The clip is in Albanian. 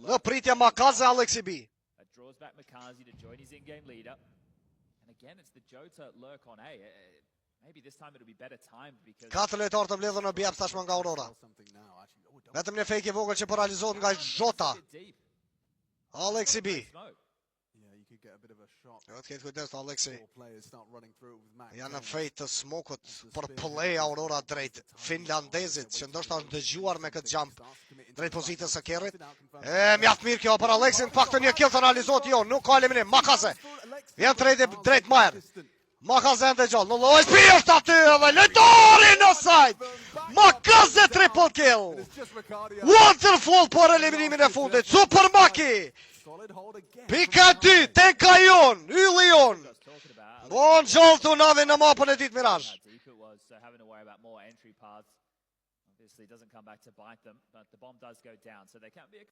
Në pritje Makaze Alexi B. Draws back Makazi to join his in-game leader. And again, it's the Joe to lurk on A. Maybe this time it'll be better timed because 4 lojtarë të mbledhur në bjep tashmë nga Aurora. Vetëm një fake i vogël që po realizohet nga Jota. Alexi B. Jo të ketë kujdes Alexi. Janë në fejt të smokut për play Aurora drejt finlandezit që ndoshta është dëgjuar me këtë jump drejt pozitës së kerrit. Mjaft mirë kjo për Alexin, pak të një kill të realizohet jo, nuk ka eliminim. Makaze. Vjen drejt Majer. Makaze ndë gjallë, në lojës pi është aty edhe lojtari në sajt. Makaze triple kill. Wonderful për eliminimin e fundit. Super Maki. Pika 2, tenka jon, ylli jon. Bon gjallë të nave në mapën e ditë Miraj. Obviously doesn't come back to bite them, but the bomb does go down, so they can't be